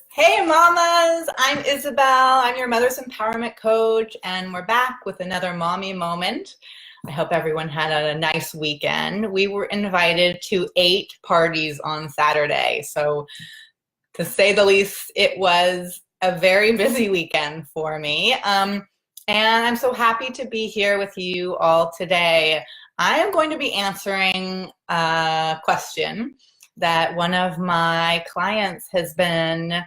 Hey mamas, I'm Isabel. I'm your mother's empowerment coach, and we're back with another mommy moment. I hope everyone had a nice weekend. We were invited to 8 parties on Saturday, so to say the least, it was a very busy weekend for me. And I'm so happy to be here with you all today. I am going to be answering a question that one of my clients has been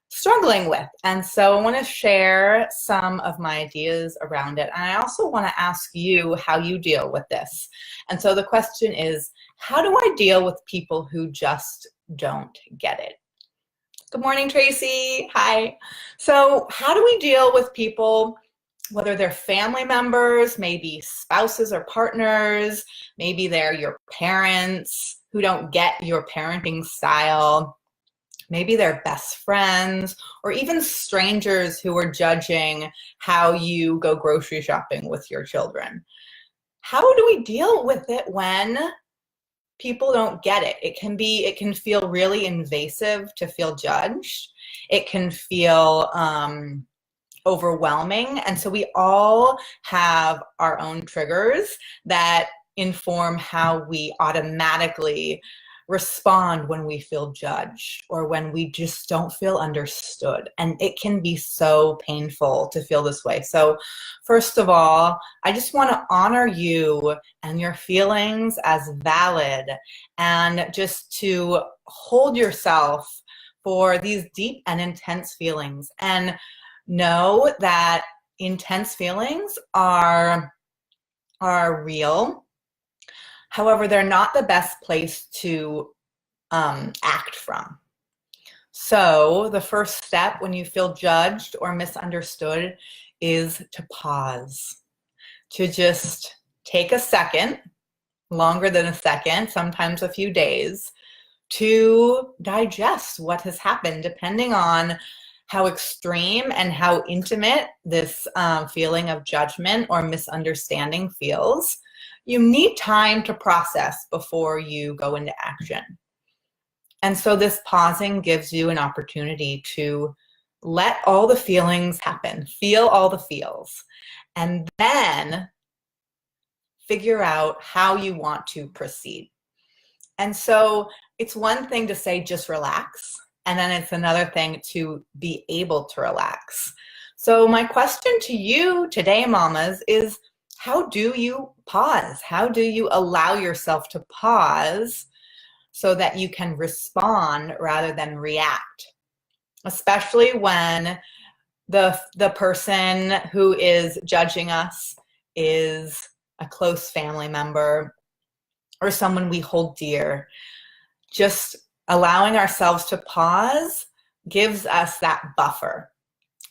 struggling with. And so I want to share some of my ideas around it. And I also want to ask you how you deal with this. And so the question is, how do I deal with people who just don't get it? Good morning, Tracy. Hi. So how do we deal with people, whether they're family members, maybe spouses or partners, maybe they're your parents who don't get your parenting style, maybe they're best friends, or even strangers who are judging how you go grocery shopping with your children. How do we deal with it when people don't get it? It can feel really invasive to feel judged. It can feel overwhelming. And so we all have our own triggers that inform how we automatically respond when we feel judged or when we just don't feel understood. And it can be so painful to feel this way. So first of all, I just want to honor you and your feelings as valid, and just to hold yourself for these deep and intense feelings, and know that intense feelings are real. However, they're not the best place to act from. So the first step when you feel judged or misunderstood is to pause, to just take a second, longer than a second, sometimes a few days, to digest what has happened, depending on how extreme and how intimate this feeling of judgment or misunderstanding feels. You need time to process before you go into action. And so this pausing gives you an opportunity to let all the feelings happen, feel all the feels, and then figure out how you want to proceed. And so it's one thing to say, just relax. And then it's another thing to be able to relax. So my question to you today, mamas, is how do you pause? How do you allow yourself to pause so that you can respond rather than react? Especially when the person who is judging us is a close family member or someone we hold dear. Just allowing ourselves to pause gives us that buffer.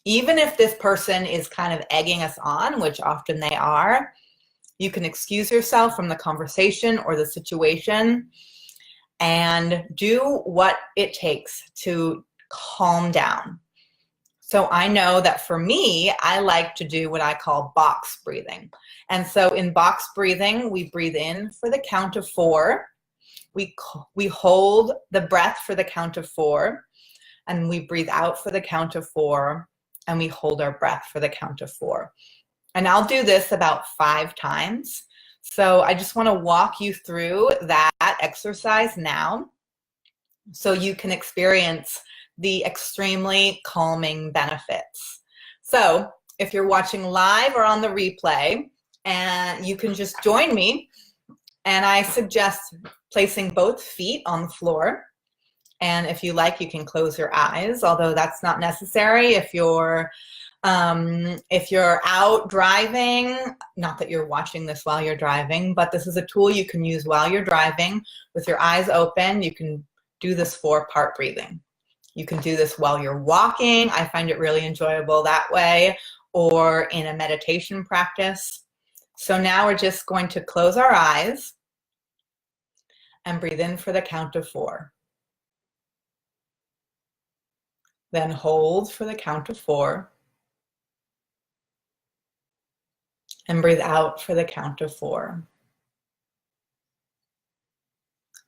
Even if this person is kind of egging us on, which often they are, you can excuse yourself from the conversation or the situation and do what it takes to calm down. So I know that for me, I like to do what I call box breathing. And so in box breathing, we breathe in for the count of 4. We hold the breath for the count of 4, and we breathe out for the count of 4, and we hold our breath for the count of 4. And I'll do this about 5 times. So I just want to walk you through that exercise now so you can experience the extremely calming benefits. So if you're watching live or on the replay, and you can just join me, and I suggest placing both feet on the floor. And if you like, you can close your eyes, although that's not necessary if you're out driving. Not that you're watching this while you're driving, but this is a tool you can use while you're driving with your eyes open. You can do this 4-part breathing. You can do this while you're walking. I find it really enjoyable that way, or in a meditation practice. So now we're just going to close our eyes and breathe in for the count of 4. Then hold for the count of 4. And breathe out for the count of 4.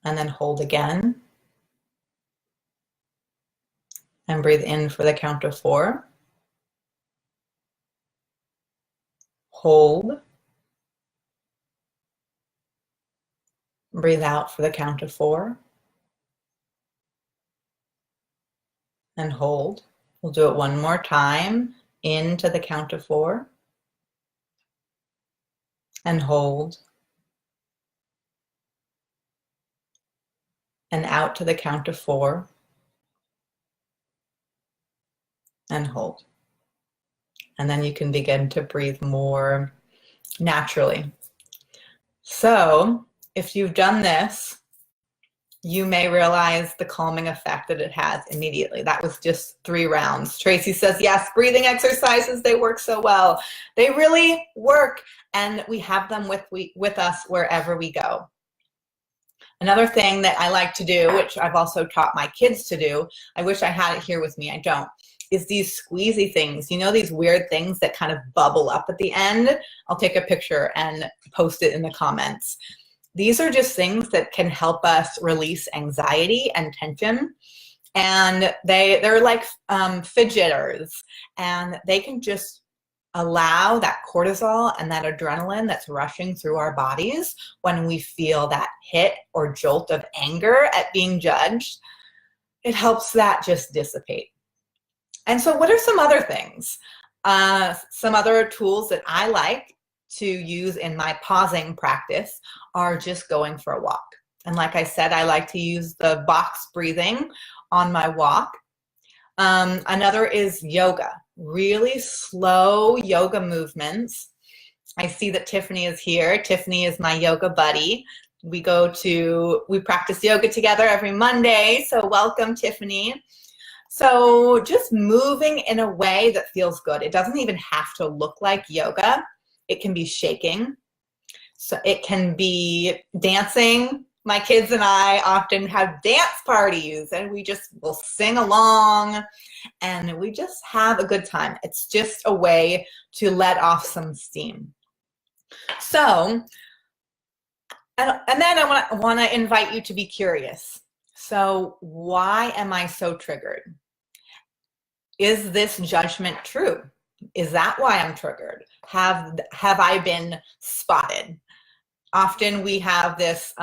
And then hold again. And breathe in for the count of 4. Hold. Breathe out for the count of 4. And hold. We'll do it one more time. In to the count of 4. And hold. And out to the count of 4. And hold. And then you can begin to breathe more naturally. So if you've done this, you may realize the calming effect that it has immediately. That was just 3 rounds. Tracy says, yes, breathing exercises, they work so well. They really work, and we have them with us wherever we go. Another thing that I like to do, which I've also taught my kids to do, I wish I had it here with me, I don't, is these squeezy things. You know, these weird things that kind of bubble up at the end? I'll take a picture and post it in the comments. These are just things that can help us release anxiety and tension. And they're like fidgeters, and they can just allow that cortisol and that adrenaline that's rushing through our bodies when we feel that hit or jolt of anger at being judged. It helps that just dissipate. And so what are some other things? Some other tools that I like to use in my pausing practice are just going for a walk. And like I said, I like to use the box breathing on my walk. Another is yoga, really slow yoga movements. I see that Tiffany is here. Tiffany is my yoga buddy. We practice yoga together every Monday. So welcome, Tiffany. So just moving in a way that feels good. It doesn't even have to look like yoga. It can be shaking. So it can be dancing. My kids and I often have dance parties, and we just will sing along, and we just have a good time. It's just a way to let off some steam. So, and then I want to invite you to be curious. So why am I so triggered? Is this judgment true? Is that why I'm triggered? Have I been spotted? Often we have this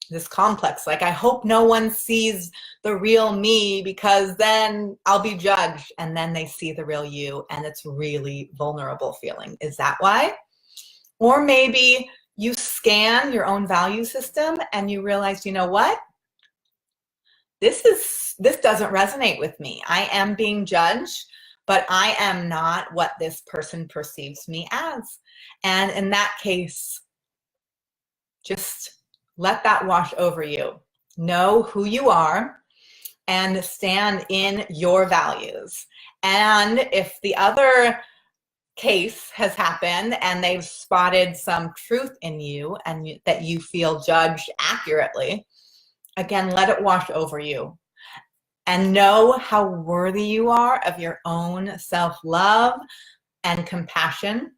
this complex, like, I hope no one sees the real me because then I'll be judged. And then they see the real you, and it's really vulnerable feeling. Is that why? Or maybe you scan your own value system and you realize, you know what? This doesn't resonate with me. I am being judged, but I am not what this person perceives me as. And in that case, just let that wash over you. Know who you are and stand in your values. And if the other case has happened and they've spotted some truth in you and that you feel judged accurately, again, let it wash over you. And know how worthy you are of your own self-love and compassion.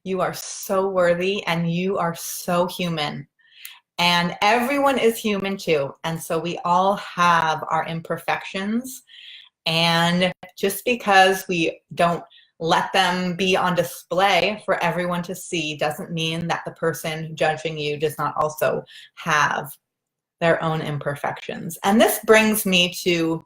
You are so worthy, and you are so human. And everyone is human too. And so we all have our imperfections. And just because we don't let them be on display for everyone to see doesn't mean that the person judging you does not also have their own imperfections. And this brings me to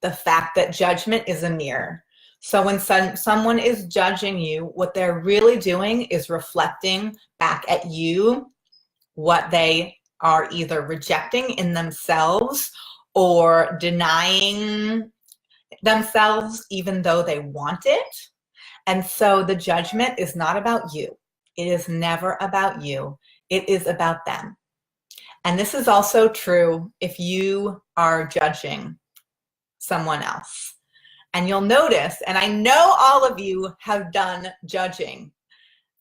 the fact that judgment is a mirror. So when someone is judging you, what they're really doing is reflecting back at you what they are either rejecting in themselves or denying themselves even though they want it. And so the judgment is not about you. It is never about you. It is about them. And this is also true if you are judging someone else. And you'll notice, and I know all of you have done judging,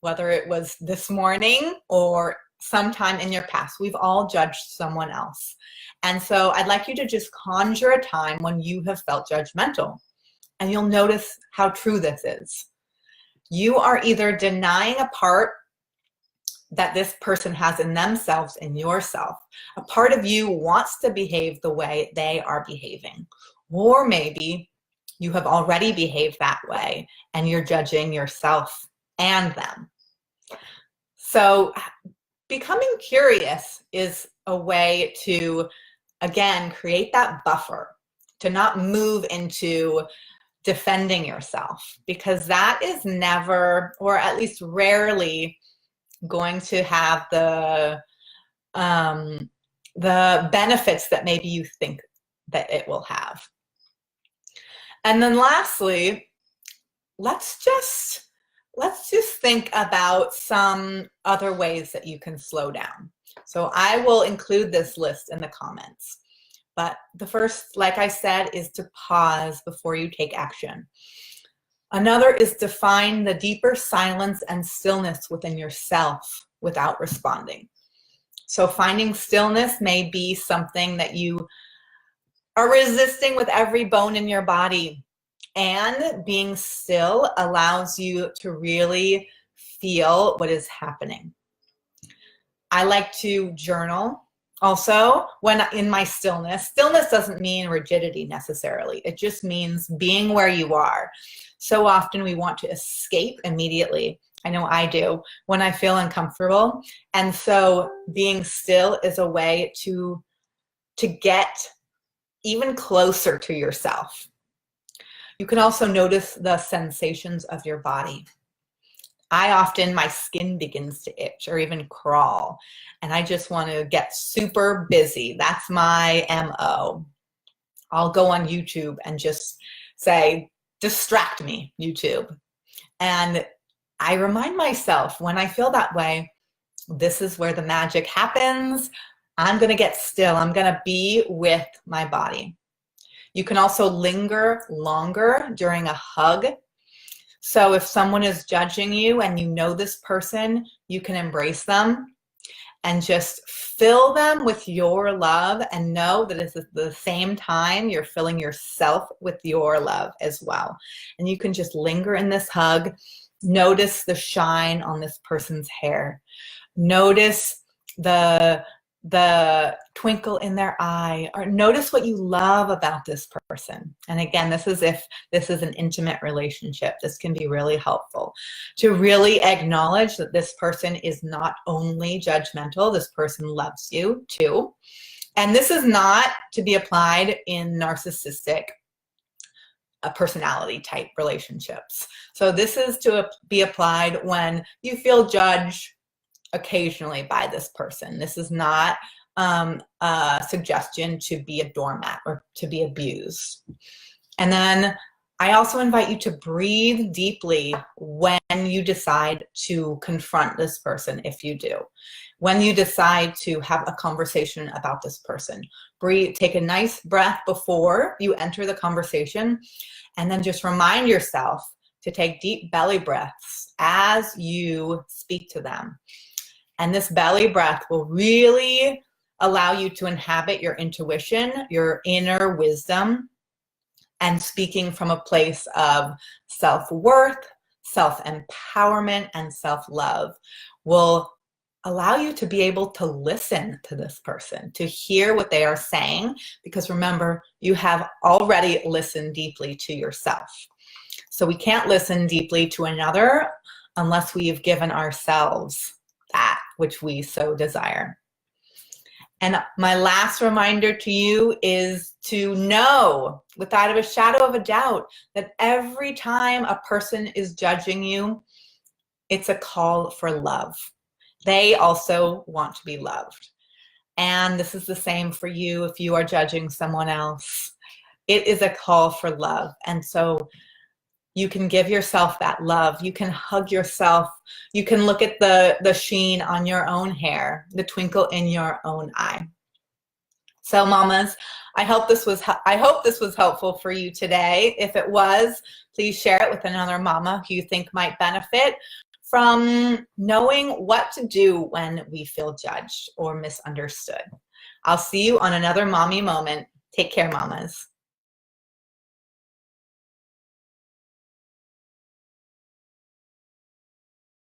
whether it was this morning or sometime in your past. We've all judged someone else. And so I'd like you to just conjure a time when you have felt judgmental. And you'll notice how true this is. You are either denying a part that this person has in themselves, in yourself. A part of you wants to behave the way they are behaving. Or maybe you have already behaved that way and you're judging yourself and them. So becoming curious is a way to, again, create that buffer, to not move into defending yourself, because that is never, or at least rarely, going to have the benefits that maybe you think that it will have. And then lastly, let's just think about some other ways that you can slow down. So I will include this list in the comments. But the first, like I said, is to pause before you take action. Another is to find the deeper silence and stillness within yourself without responding. So finding stillness may be something that you are resisting with every bone in your body. And being still allows you to really feel what is happening. I like to journal also when in my stillness. Stillness doesn't mean rigidity necessarily. It just means being where you are. So often we want to escape immediately. I know I do when I feel uncomfortable. And so being still is a way to get even closer to yourself. You can also notice the sensations of your body. My skin begins to itch or even crawl, and I just want to get super busy. That's my MO. I'll go on YouTube and just say, distract me, YouTube. And I remind myself when I feel that way, this is where the magic happens. I'm going to get still. I'm going to be with my body. You can also linger longer during a hug. So if someone is judging you and you know this person, you can embrace them and just fill them with your love, and know that at the same time you're filling yourself with your love as well. And you can just linger in this hug. Notice the shine on this person's hair. Notice the twinkle in their eye, or notice what you love about this person. And again, this is if this is an intimate relationship. This can be really helpful to really acknowledge that this person is not only judgmental, this person loves you too. And this is not to be applied in narcissistic personality type relationships. So this is to be applied when you feel judged occasionally by this person. This is not a suggestion to be a doormat or to be abused. And then I also invite you to breathe deeply when you decide to confront this person, if you do. When you decide to have a conversation about this person, breathe, take a nice breath before you enter the conversation, and then just remind yourself to take deep belly breaths as you speak to them. And this belly breath will really allow you to inhabit your intuition, your inner wisdom, and speaking from a place of self-worth, self-empowerment, and self-love will allow you to be able to listen to this person, to hear what they are saying, because remember, you have already listened deeply to yourself. So we can't listen deeply to another unless we've given ourselves that which we so desire. And my last reminder to you is to know without a shadow of a doubt that every time a person is judging you, it's a call for love. They also want to be loved. And this is the same for you if you are judging someone else. It is a call for love. And so you can give yourself that love. You can hug yourself. You can look at the sheen on your own hair, the twinkle in your own eye. So mamas, I hope this was helpful for you today. If it was, please share it with another mama who you think might benefit from knowing what to do when we feel judged or misunderstood. I'll see you on another mommy moment. Take care, mamas.